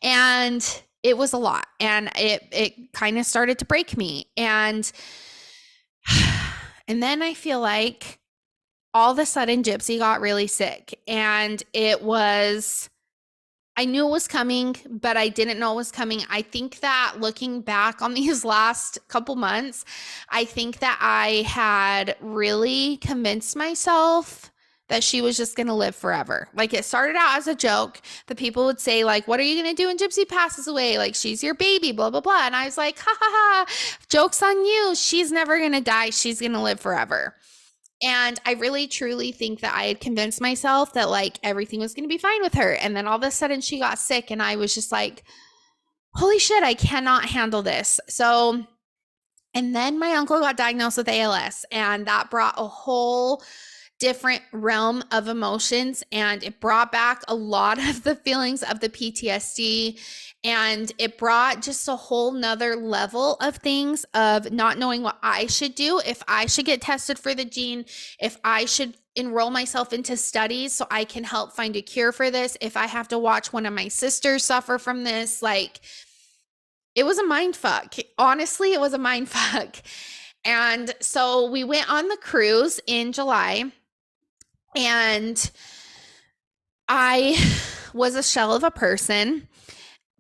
And it was a lot. And it kind of started to break me. And then I feel like all of a sudden Gypsy got really sick. And I knew it was coming, but I didn't know it was coming. I think that looking back on these last couple months, I think that I had really convinced myself that she was just going to live forever. Like it started out as a joke. The people would say like, what are you going to do when Gypsy passes away? Like she's your baby, blah, blah, blah. And I was like, ha, ha, ha, joke's on you. She's never going to die. She's going to live forever. And I really, truly think that I had convinced myself that like everything was going to be fine with her. And then all of a sudden she got sick and I was just like, holy shit, I cannot handle this. So, and then my uncle got diagnosed with ALS and that brought a whole different realm of emotions and it brought back a lot of the feelings of the PTSD and it brought just a whole nother level of things of not knowing what I should do, if I should get tested for the gene, if I should enroll myself into studies so I can help find a cure for this, if I have to watch one of my sisters suffer from this. Like it was a mind fuck. Honestly, it was a mind fuck. And so we went on the cruise in July. And I was a shell of a person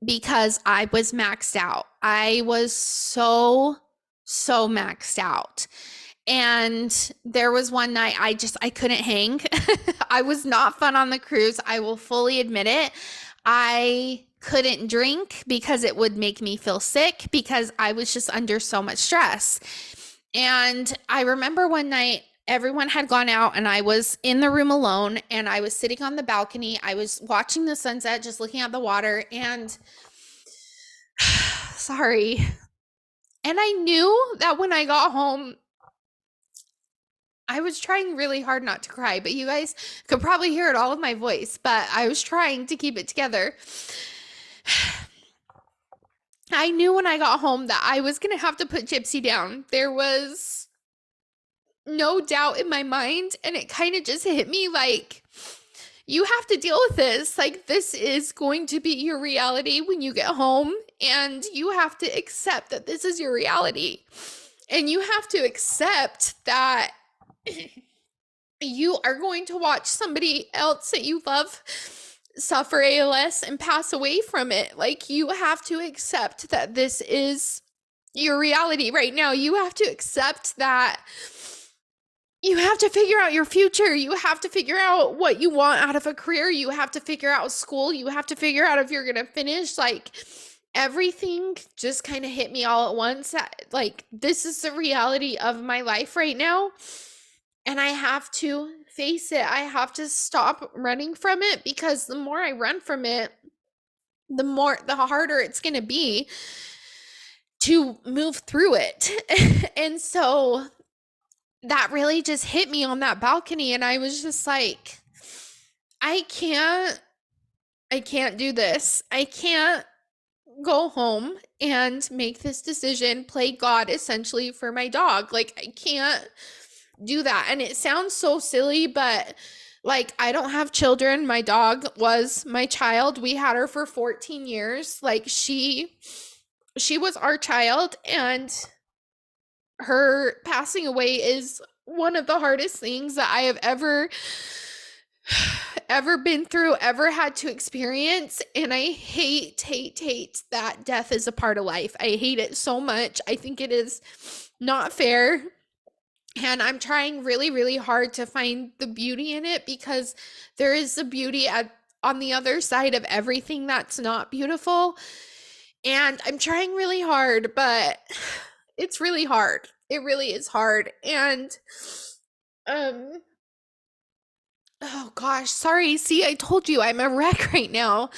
because I was maxed out. I was so maxed out. And there was one night I couldn't hang. I was not fun on the cruise. I will fully admit it. I couldn't drink because it would make me feel sick because I was just under so much stress. And I remember one night everyone had gone out and I was in the room alone and I was sitting on the balcony. I was watching the sunset, just looking at the water and sorry. And I knew that when I got home, I was trying really hard not to cry, but you guys could probably hear it all in my voice, but I was trying to keep it together. I knew when I got home that I was going to have to put Gypsy down. There was no doubt in my mind, and it kind of just hit me like, you have to deal with this. Like, this is going to be your reality when you get home, and you have to accept that this is your reality. And you have to accept that you are going to watch somebody else that you love suffer ALS and pass away from it. Like, you have to accept that this is your reality right now. You have to accept that you have to figure out your future. You have to figure out what you want out of a career. You have to figure out school. You have to figure out if you're going to finish. Like, everything just kind of hit me all at once. Like, this is the reality of my life right now. And I have to face it. I have to stop running from it because the more I run from it, the harder it's going to be to move through it. And so that really just hit me on that balcony. And I was just like, I can't do this. I can't go home and make this decision, play God essentially for my dog. Like, I can't do that. And it sounds so silly, but like, I don't have children. My dog was my child. We had her for 14 years. Like, she was our child, and her passing away is one of the hardest things that I have ever been through, ever had to experience. And I hate that death is a part of life. I hate it so much. I think it is not fair. And I'm trying really hard to find the beauty in it, because there is the beauty on the other side of everything that's not beautiful. And I'm trying really hard, but it's really hard. It really is hard. And, oh gosh, sorry. See, I told you I'm a wreck right now.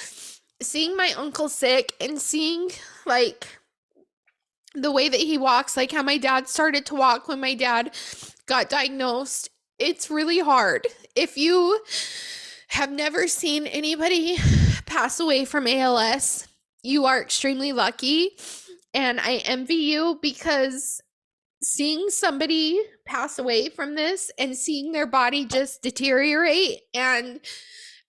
Seeing my uncle sick and seeing like the way that he walks, like how my dad started to walk when my dad got diagnosed, it's really hard. If you have never seen anybody pass away from ALS, you are extremely lucky. And I envy you, because seeing somebody pass away from this and seeing their body just deteriorate and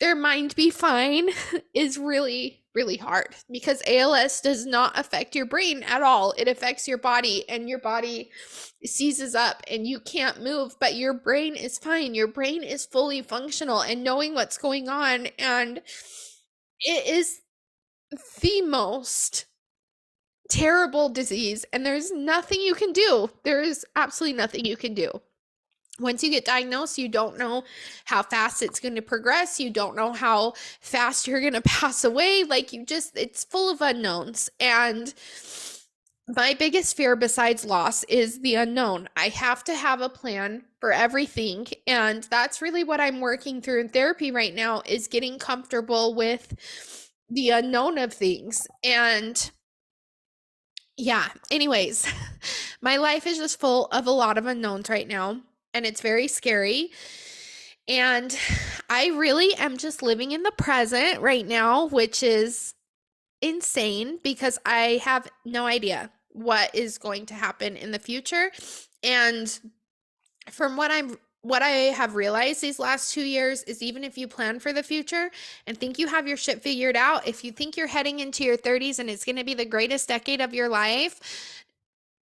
their mind be fine is really hard, because ALS does not affect your brain at all. It affects your body, and your body seizes up and you can't move, but your brain is fine. Your brain is fully functional and knowing what's going on. And it is the most terrible disease, and there's nothing you can do. There is absolutely nothing you can do. Once you get diagnosed, you don't know how fast it's going to progress. You don't know how fast you're going to pass away. Like, it's full of unknowns. And my biggest fear besides loss is the unknown. I have to have a plan for everything. And that's really what I'm working through in therapy right now, is getting comfortable with the unknown of things. And yeah, anyways, my life is just full of a lot of unknowns right now, and it's very scary. And I really am just living in the present right now, which is insane, because I have no idea what is going to happen in the future. And from what I have realized these last 2 years is, even if you plan for the future and think you have your shit figured out, if you think you're heading into your 30s and it's going to be the greatest decade of your life,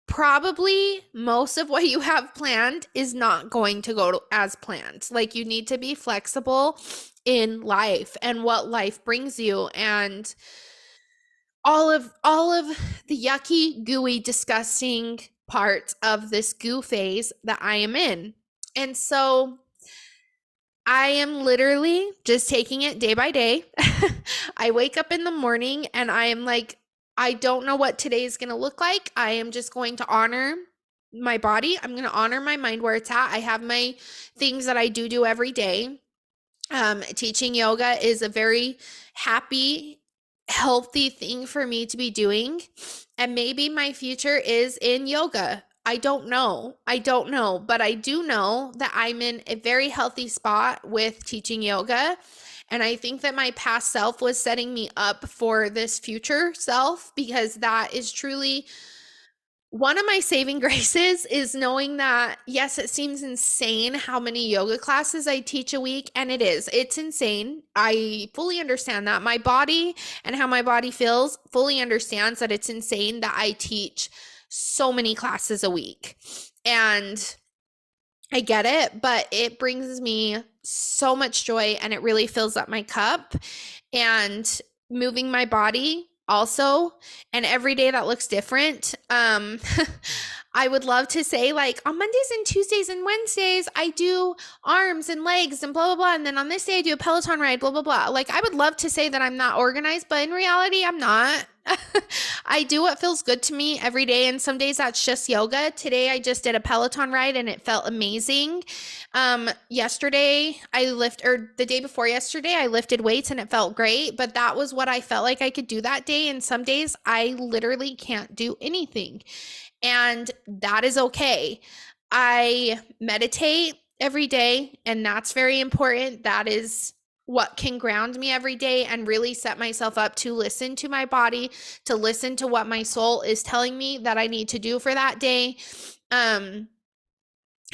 probably most of what you have planned is not going to go as planned. Like, you need to be flexible in life and what life brings you, and all of the yucky, gooey, disgusting parts of this goo phase that I am in. And so I am literally just taking it day by day. I wake up in the morning and I am like, I don't know what today is going to look like. I am just going to honor my body. I'm going to honor my mind where it's at. I have my things that I do every day. Teaching yoga is a very happy, healthy thing for me to be doing. And maybe my future is in yoga. I don't know. But I do know that I'm in a very healthy spot with teaching yoga. And I think that my past self was setting me up for this future self, because that is truly one of my saving graces, is knowing that, yes, it seems insane how many yoga classes I teach a week, and it's insane. I fully understand that. My body and how my body feels fully understands that it's insane that I teach so many classes a week. And I get it, but it brings me so much joy and it really fills up my cup. And moving my body also, and every day that looks different. I would love to say, like, on Mondays and Tuesdays and Wednesdays I do arms and legs and blah blah blah, and then on this day I do a Peloton ride, blah blah blah. Like, I would love to say that I'm not organized, but in reality I'm not. I do what feels good to me every day, and some days that's just yoga. Today I just did a Peloton ride and it felt amazing. Yesterday the day before yesterday I lifted weights and it felt great, but that was what I felt like I could do that day. And some days I literally can't do anything, and that is okay. I meditate every day, and that's very important. That is what can ground me every day and really set myself up to listen to my body, to listen to what my soul is telling me that I need to do for that day. And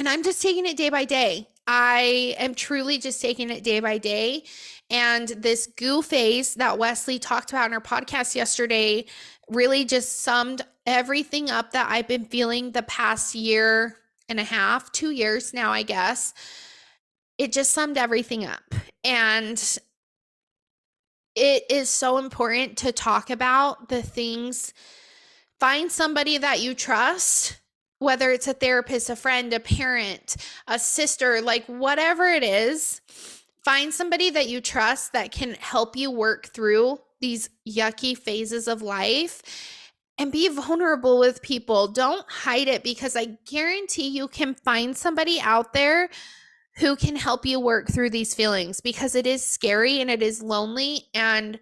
I'm just taking it day by day. I am truly just taking it day by day. And this goo phase that Wesley talked about in our podcast yesterday really just summed everything up that I've been feeling the past year and a half, 2 years now, I guess. It just summed everything up. And it is so important to talk about the things. Find somebody that you trust, whether it's a therapist, a friend, a parent, a sister, like whatever it is. Find somebody that you trust that can help you work through these yucky phases of life, and be vulnerable with people. Don't hide it, because I guarantee you can find somebody out there who can help you work through these feelings, because it is scary and it is lonely. And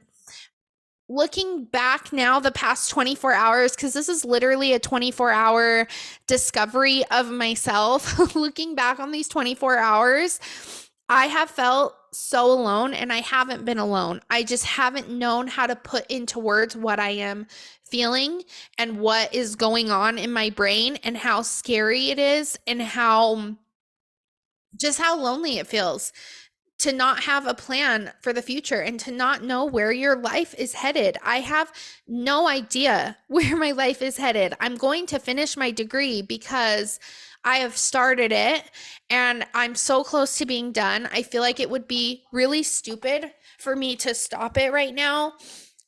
looking back now, the past 24 hours, because this is literally a 24-hour discovery of myself, looking back on these 24 hours, I have felt so alone, and I haven't been alone. I just haven't known how to put into words what I am feeling and what is going on in my brain, and how scary it is, and how lonely it feels to not have a plan for the future and to not know where your life is headed. I have no idea where my life is headed. I'm going to finish my degree because I have started it and I'm so close to being done. I feel like it would be really stupid for me to stop it right now.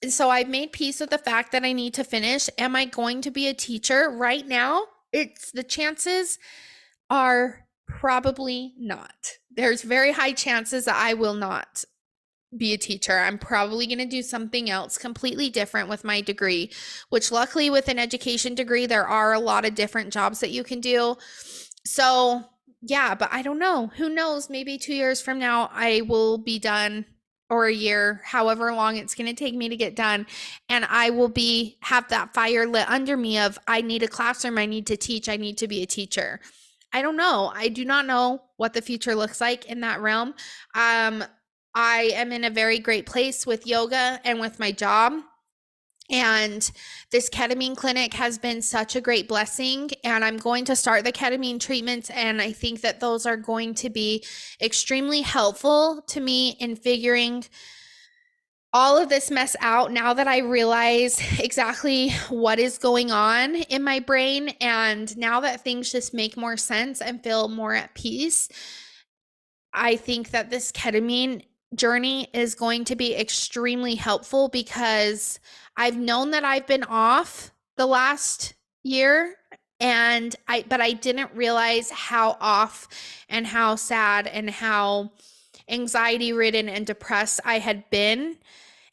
And so I've made peace with the fact that I need to finish. Am I going to be a teacher right now? The chances are probably not. There's very high chances that I will not be a teacher. I'm probably going to do something else completely different with my degree, which luckily with an education degree, there are a lot of different jobs that you can do. So yeah, but I don't know. Who knows? Maybe 2 years from now, I will be done, or a year, however long it's going to take me to get done. And I will have that fire lit under me of, I need a classroom. I need to teach. I need to be a teacher. I don't know. I do not know what the future looks like in that realm. I am in a very great place with yoga and with my job. And this ketamine clinic has been such a great blessing. And I'm going to start the ketamine treatments. And I think that those are going to be extremely helpful to me in figuring all of this mess out now that I realize exactly what is going on in my brain. And now that things just make more sense and feel more at peace, I think that this ketamine journey is going to be extremely helpful because I've known that I've been off the last year, but I didn't realize how off and how sad and how anxiety ridden and depressed I had been.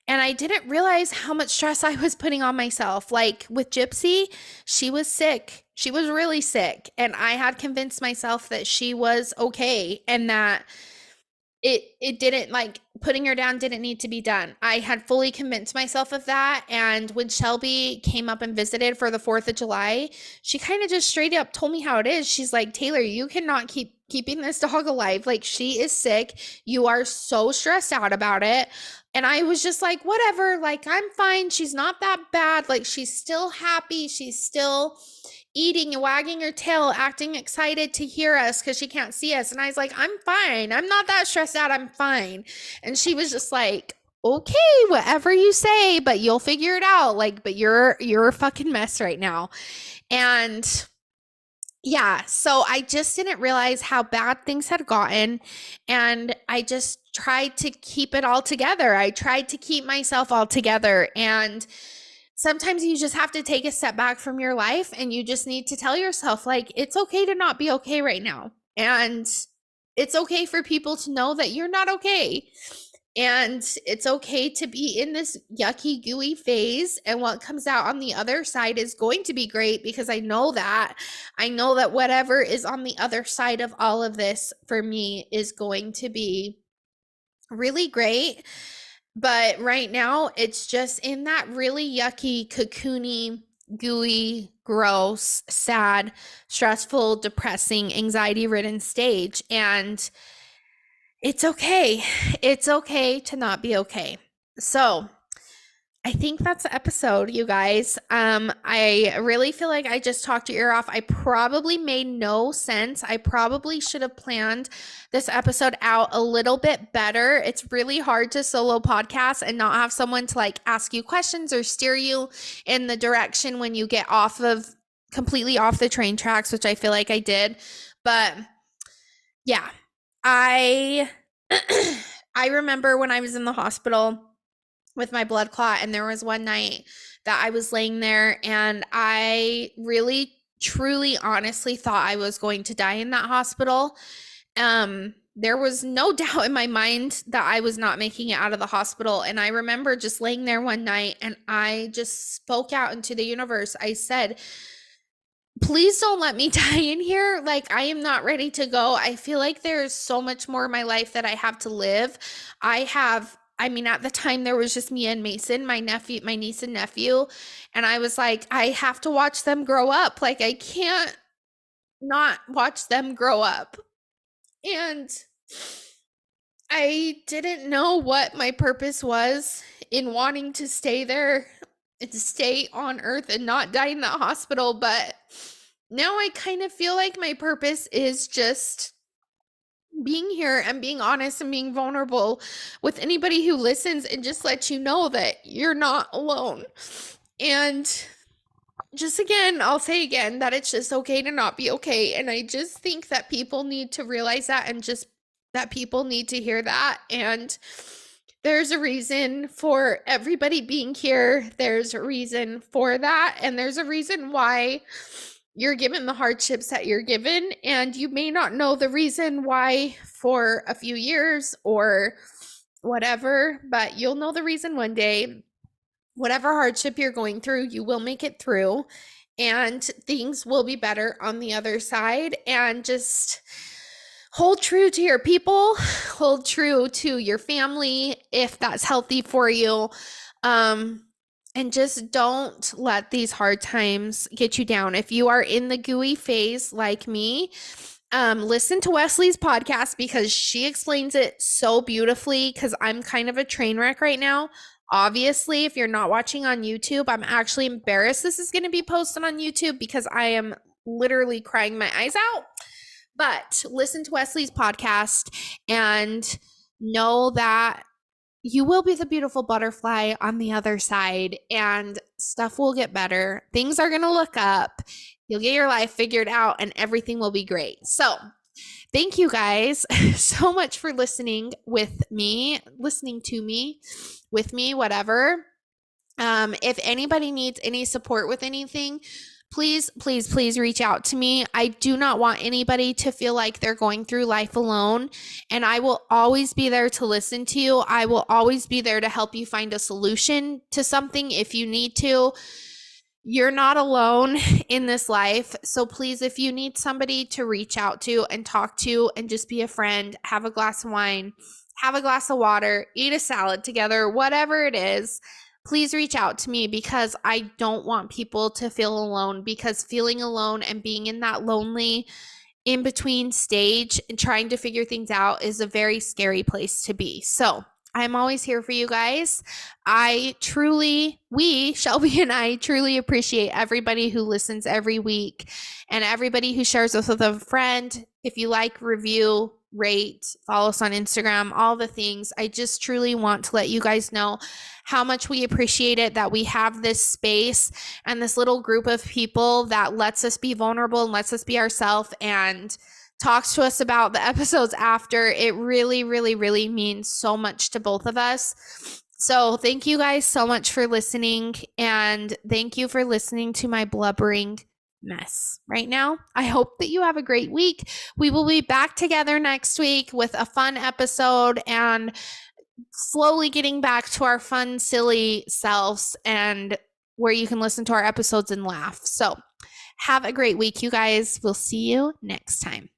And I didn't realize how much stress I was putting on myself. Like with Gypsy, she was sick. She was really sick. And I had convinced myself that she was okay and that it didn't, like, putting her down didn't need to be done. I had fully convinced myself of that. And when Shelby came up and visited for the 4th of July, she kind of just straight up told me how it is. She's like, Tayler, you cannot keep keeping this dog alive. Like, she is sick. You are so stressed out about it. And I was just like, whatever, like, I'm fine. She's not that bad. Like, she's still happy. She's still eating and wagging her tail, acting excited to hear us because she can't see us. And I was like, I'm fine. I'm not that stressed out. I'm fine. And she was just like, okay, whatever you say, but you'll figure it out. Like, but you're a fucking mess right now. And yeah, so I just didn't realize how bad things had gotten. And I just tried to keep it all together. I tried to keep myself all together. And sometimes you just have to take a step back from your life and you just need to tell yourself, like, it's okay to not be okay right now. And it's okay for people to know that you're not okay. And it's okay to be in this yucky, gooey phase. And what comes out on the other side is going to be great because I know that. I know that whatever is on the other side of all of this for me is going to be really great. But right now, it's just in that really yucky, cocoony, gooey, gross, sad, stressful, depressing, anxiety ridden stage. And it's okay. It's okay to not be okay. So I think that's the episode, you guys. I really feel like I just talked your ear off. I probably made no sense. I probably should have planned this episode out a little bit better. It's really hard to solo podcast and not have someone to, like, ask you questions or steer you in the direction when you get completely off the train tracks, which I feel like I did. But yeah, I I remember when I was in the hospital with my blood clot, and there was one night that I was laying there and I really, truly, honestly thought I was going to die in that hospital. There was no doubt in my mind that I was not making it out of the hospital. And I remember just laying there one night and I just spoke out into the universe. I said, please don't let me die in here. Like, I am not ready to go. I feel like there's so much more in my life that I have to live. I mean, at the time there was just me and Mason, my niece and nephew. And I was like, I have to watch them grow up. Like, I can't not watch them grow up. And I didn't know what my purpose was in wanting to stay there and to stay on earth and not die in that hospital. But now I kind of feel like my purpose is just being here and being honest and being vulnerable with anybody who listens and just let you know that you're not alone. And just again, I'll say again that it's just okay to not be okay. And I just think that people need to realize that, and just that people need to hear that. And there's a reason for everybody being here. There's a reason for that. And there's a reason why you're given the hardships that you're given. And you may not know the reason why for a few years or whatever, but you'll know the reason one day. Whatever hardship you're going through, you will make it through, and things will be better on the other side. And just hold true to your people, hold true to your family if that's healthy for you. And just don't let these hard times get you down. If you are in the gooey phase like me, listen to Wesley's podcast because she explains it so beautifully, because I'm kind of a train wreck right now. Obviously, if you're not watching on YouTube, I'm actually embarrassed this is going to be posted on YouTube because I am literally crying my eyes out. But listen to Wesley's podcast and know that you will be the beautiful butterfly on the other side, and stuff will get better. Things are going to look up. You'll get your life figured out and everything will be great. So, thank you guys so much for listening to me, with me, whatever. If anybody needs any support with anything, please, please, please reach out to me. I do not want anybody to feel like they're going through life alone, and I will always be there to listen to you. I will always be there to help you find a solution to something if you need to. You're not alone in this life. So please, if you need somebody to reach out to and talk to and just be a friend, have a glass of wine, have a glass of water, eat a salad together, whatever it is, please reach out to me, because I don't want people to feel alone, because feeling alone and being in that lonely in between stage and trying to figure things out is a very scary place to be. So I'm always here for you guys. Shelby and I truly appreciate everybody who listens every week and everybody who shares us with a friend. If you like, review, rate, follow us on Instagram, all the things. I just truly want to let you guys know how much we appreciate it, that we have this space and this little group of people that lets us be vulnerable and lets us be ourselves and talks to us about the episodes after. It really, really, really means so much to both of us. So thank you guys so much for listening, and thank you for listening to my blubbering mess right now. I hope that you have a great week. We will be back together next week with a fun episode and slowly getting back to our fun, silly selves, and where you can listen to our episodes and laugh. So have a great week, you guys. We'll see you next time.